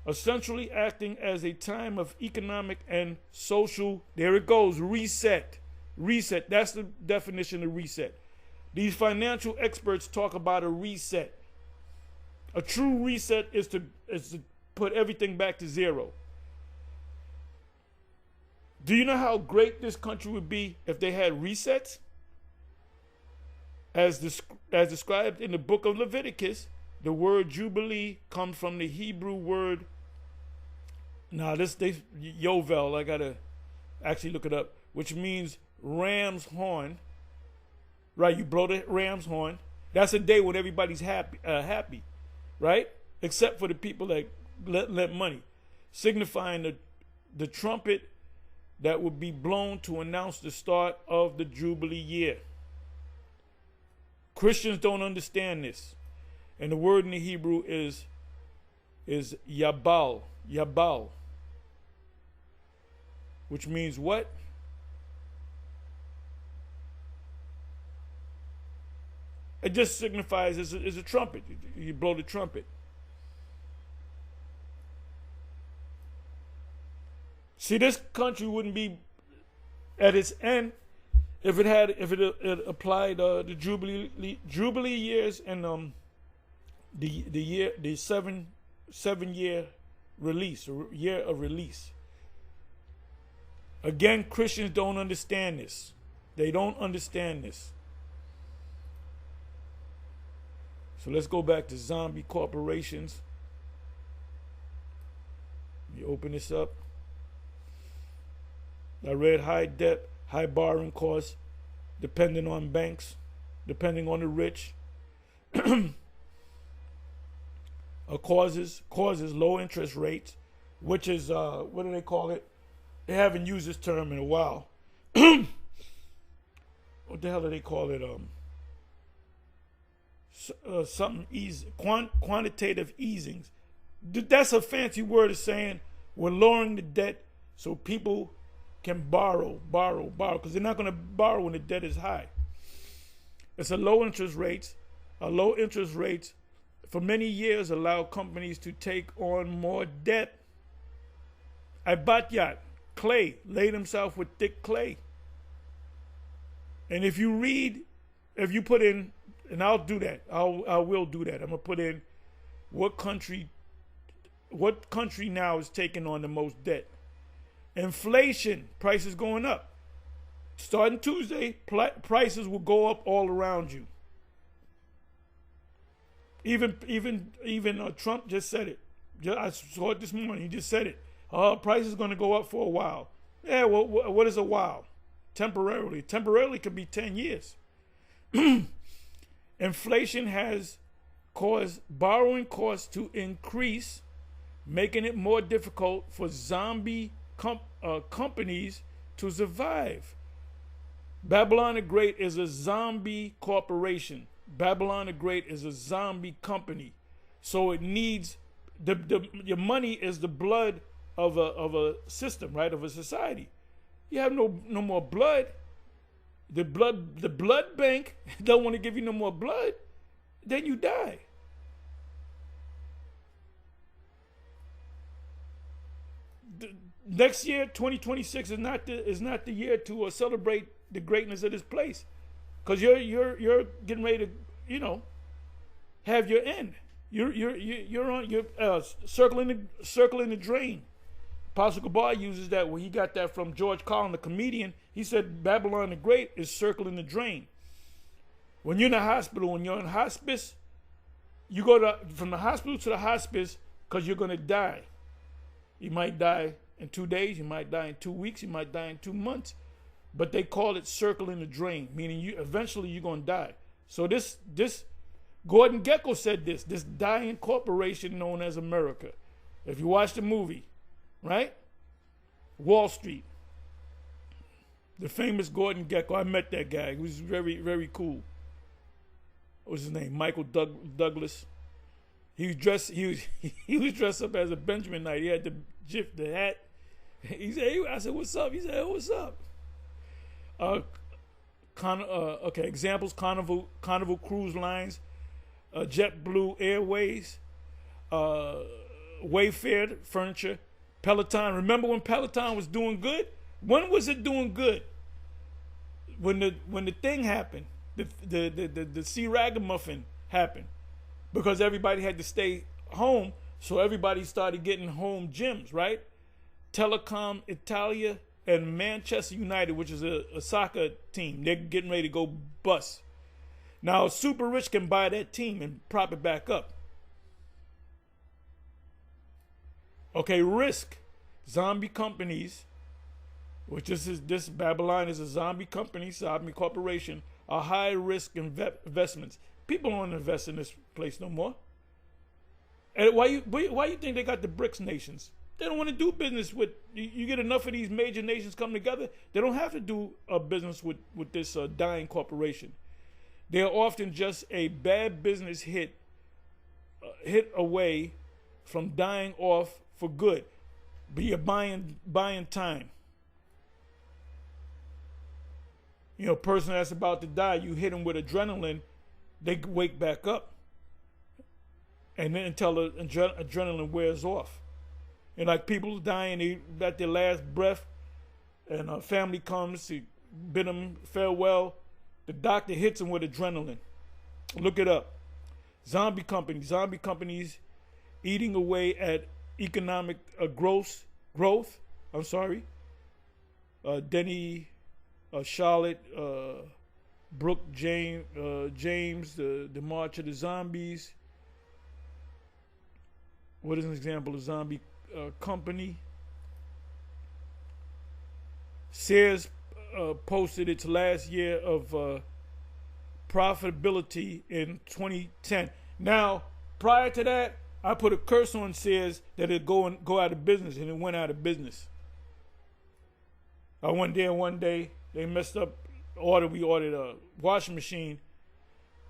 Essentially acting as a time of economic and social, there it goes, reset. Reset, that's the definition of reset. These financial experts talk about a reset. A true reset is to put everything back to zero. Do you know how great this country would be if they had resets? As described in the book of Leviticus, the word jubilee comes from the Hebrew word. Yovel, I gotta actually look it up, which means ram's horn. Right, you blow the ram's horn. That's a day when everybody's happy, right? Except for the people that lent money, signifying the trumpet that would be blown to announce the start of the Jubilee year. Christians don't understand this. And the word in the Hebrew is yabal, yabal, which means what? It just signifies as a trumpet. You blow the trumpet. See, this country wouldn't be at its end if it applied the jubilee years and the 7-year release, or year of release. Again, Christians don't understand this. They don't understand this. So let's go back to zombie corporations. You open this up. I read high debt, high borrowing costs, depending on banks, depending on the rich. Causes low interest rates, which is what do they call it? They haven't used this term in a while. What the hell do they call it? Something quantitative easings. That's a fancy word of saying we're lowering the debt so people can borrow, because they're not going to borrow when the debt is high. It's a low interest rates. Low interest rates for many years allow companies to take on more debt. Abatyat, clay, laid himself with thick clay. And if you put in, and I'll do that, I will do that. I'm going to put in what country now is taking on the most debt. Inflation, prices going up. Starting Tuesday, prices will go up all around you. Even Trump just said it. I saw it this morning. He just said it. Price is going to go up for a while. Yeah, well, what is a while? Temporarily. Temporarily could be 10 years. Inflation has caused borrowing costs to increase, making it more difficult for zombie companies to survive. Babylon the Great is a zombie corporation. Babylon the Great is a zombie company. So it needs your money is the blood of a system, right? Of a society. You have no more blood. The blood bank don't want to give you no more blood, then you die. Next year, 2026 is not the year to celebrate the greatness of this place, because you're getting ready to have your end. You're circling the drain. Apostle Gabar uses that. He got that from George Carlin, the comedian. He said Babylon the Great is circling the drain. When you're in the hospital, when you're in hospice, you go from the hospital to the hospice because you're going to die. You might die in 2 days, you might die in 2 weeks, you might die in 2 months. But they call it circling the drain, meaning eventually you're going to die. So this Gordon Gekko said this dying corporation known as America. If you watch the movie, right? Wall Street. The famous Gordon Gekko. I met that guy. He was very, very cool. What was his name? Michael Douglas. He was dressed up as a Benjamin Knight. He had the hat. He said, I said, what's up? He said, oh, what's up? Examples: Carnival Cruise Lines, JetBlue Airways, Wayfair Furniture, Peloton. Remember when Peloton was doing good? When was it doing good? When the thing happened, the C Ragamuffin happened, because everybody had to stay home, so everybody started getting home gyms, right? Telecom Italia and Manchester United, which is a soccer team, they're getting ready to go bust. Now, super rich can buy that team and prop it back up. Okay, Risk, zombie companies, which this Babylon is a zombie company, zombie corporation, are high risk investments. People don't invest in this place no more. And why you think they got the BRICS nations? They don't want to do business with. You get enough of these major nations come together, they don't have to do business with this dying corporation. They are often just a bad business hit away from dying off for good. But you're buying time. You know, a person that's about to die, you hit them with adrenaline, they wake back up. And then until the adrenaline wears off. And like people dying at their last breath, and a family comes to bid them farewell, the doctor hits them with adrenaline. Look it up. Zombie companies eating away at economic growth. Denny, Charlotte, Brooke James, the March of the Zombies. What is an example of zombie company? Sears posted its last year of profitability in 2010. Now, prior to that, I put a curse on Sears that it'd go out of business, and it went out of business. I went there one day, they messed up we ordered a washing machine,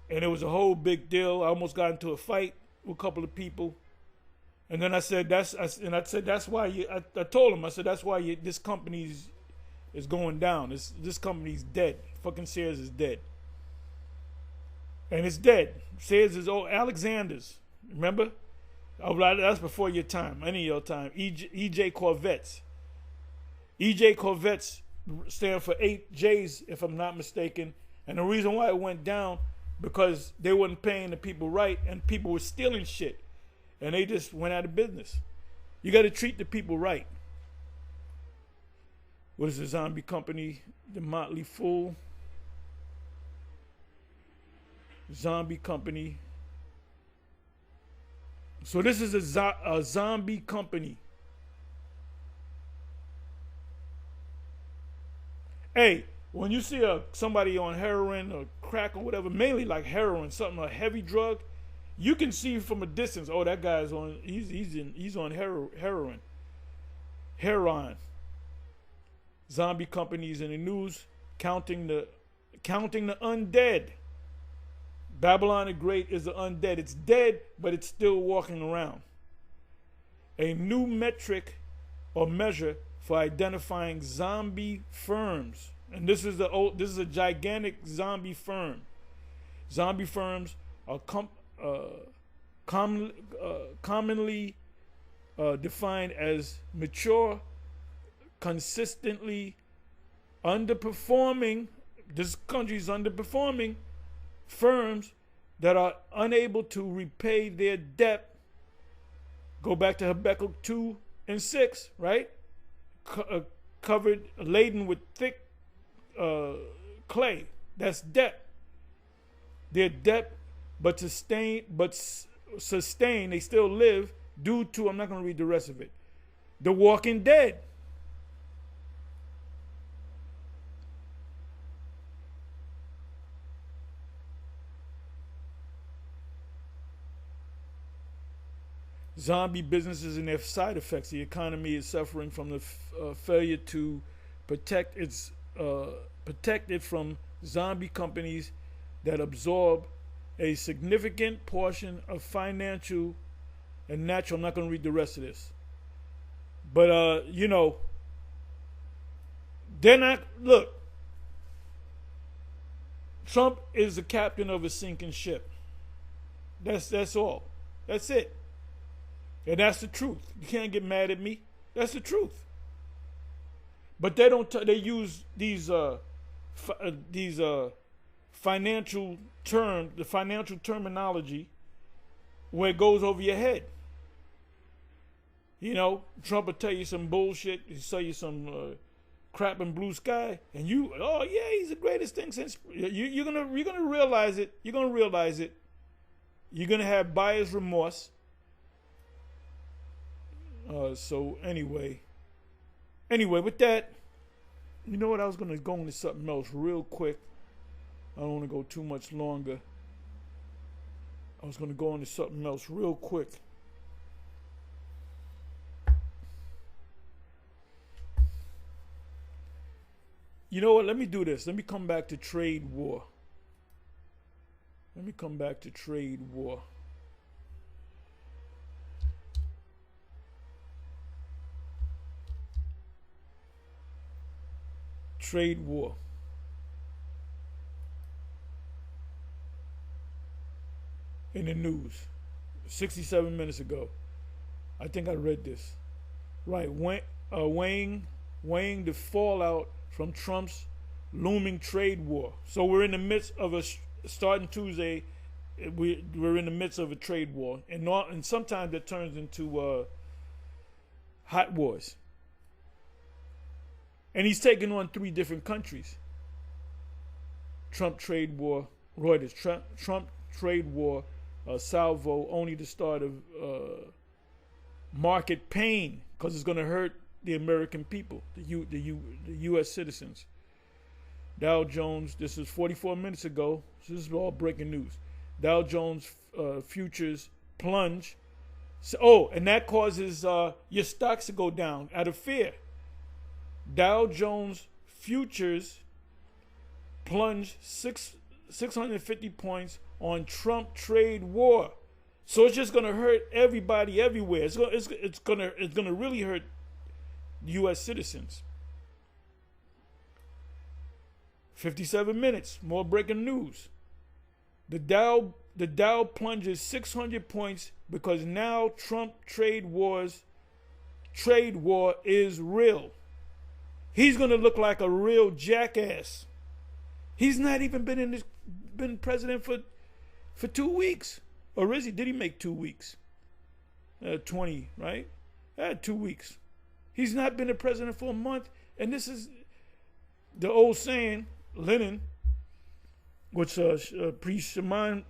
and it was a whole big deal. I almost got into a fight with a couple of people. And then I said, that's why I told him, I said, that's why this company is going down. This company's dead. Fucking Sears is dead. And it's dead. Sears is old. Alexander's. Remember? Oh, that's before your time. Any of your time. EJ Corvettes. EJ Corvettes stand for 8 J's, if I'm not mistaken. And the reason why it went down, because they wasn't paying the people right, and people were stealing shit. And they just went out of business. You got to treat the people right. What is the zombie company? The Motley Fool. Zombie company. So this is a zombie company. Hey, when you see somebody on heroin or crack or whatever, mainly like heroin, something, a heavy drug, you can see from a distance, oh, that guy's on. He's on heroin. Heroin. Zombie companies in the news counting the undead. Babylon the Great is the undead. It's dead, but it's still walking around. A new metric or measure for identifying zombie firms, and this is a gigantic zombie firm. Zombie firms are commonly defined as mature, consistently underperforming, this country's underperforming firms that are unable to repay their debt. Go back to Habakkuk 2:6, right? Covered, laden with thick clay. That's debt. Their debt, but sustain, they still live due to, I'm not going to read the rest of it, The Walking Dead. Zombie businesses and their side effects. The economy is suffering from the failure to protect it from zombie companies that absorb a significant portion of financial and natural. I'm not going to read the rest of this. But, they're not, look, Trump is the captain of a sinking ship. That's all. That's it. And that's the truth. You can't get mad at me. That's the truth. But they don't. They use these financial the financial terminology, where it goes over your head. Trump will tell you some bullshit. He'll tell you some crap in blue sky, and oh yeah, he's the greatest thing since. You're gonna realize it. You're gonna realize it. You're gonna have buyer's remorse. So anyway, with that, you know what? I was going to go into something else real quick. I don't want to go too much longer. I was going to go into something else real quick. You know what? Let me do this. Let me come back to trade war. Let me come back to trade war. Trade war. In the news 67 minutes ago. I think I read this. Right. Weighing the fallout from Trump's looming trade war. So we're in the midst of starting Tuesday, we're in the midst of a trade war. And sometimes it turns into hot wars. And he's taking on 3 different countries. Trump trade war, Reuters, Trump trade war, salvo only the start of market pain, because it's going to hurt the American people, the U.S. citizens. Dow Jones, this is 44 minutes ago. So this is all breaking news. Dow Jones futures plunge. So, and that causes your stocks to go down out of fear. Dow Jones futures plunge 650 points on Trump trade war. So it's just going to hurt everybody everywhere. It's going to really hurt U.S. citizens. 57 minutes, more breaking news. The Dow plunges 600 points because now Trump trade war is real. He's going to look like a real jackass. He's not even been president for 2 weeks. Or is he? Did he make 2 weeks? 20, right? 2 weeks. He's not been a president for a month. And this is the old saying, Lenin, which Priest Shaman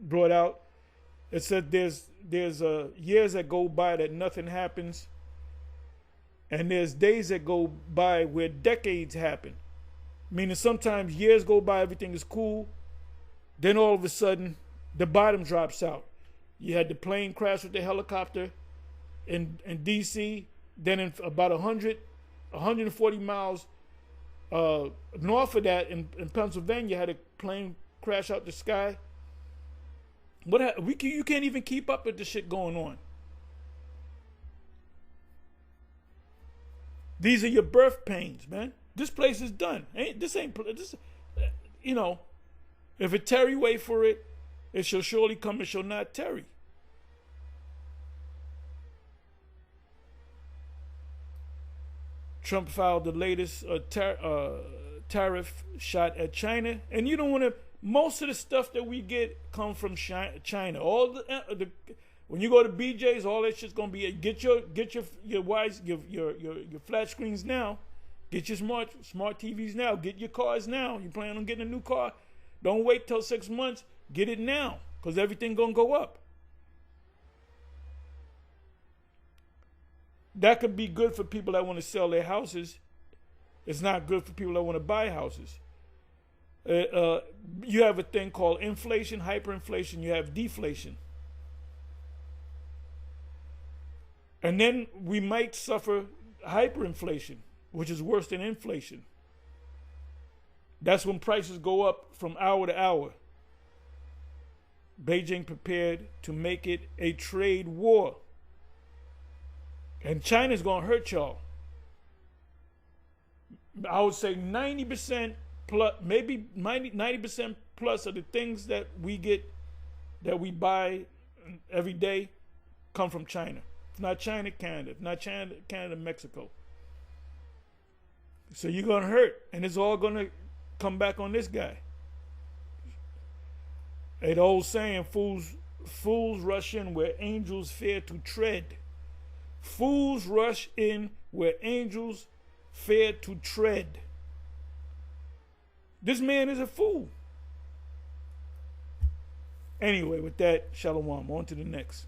brought out. It said there's years that go by that nothing happens. And there's days that go by where decades happen. Meaning sometimes years go by, everything is cool. Then all of a sudden, the bottom drops out. You had the plane crash with the helicopter in D.C. Then in about 140 miles north of that in Pennsylvania, had a plane crash out the sky. You can't even keep up with the shit going on. These are your birth pains, man. This place is done. This, you know, if it tarry, wait for it. It shall surely come, it shall not tarry. Trump filed the latest tariff shot at China. And you don't want to, most of the stuff that we get come from China. All the when you go to BJ's, all that shit's gonna be get your flat screens now, get your smart TVs now, get your cars now. You plan on getting a new car? Don't wait till 6 months. Get it now, because everything gonna go up. That could be good for people that want to sell their houses. It's not good for people that want to buy houses. You have a thing called inflation, hyperinflation. You have deflation. And then we might suffer hyperinflation, which is worse than inflation. That's when prices go up from hour to hour. Beijing prepared to make it a trade war. And China's going to hurt y'all. I would say 90% plus, maybe 90% plus of the things that we get, that we buy every day, come from China. If not China, Canada. If not China, Canada, Mexico. So you're going to hurt. And it's all going to come back on this guy. An old saying, fools rush in where angels fear to tread. Fools rush in where angels fear to tread. This man is a fool. Anyway, with that, shalom. On to the next.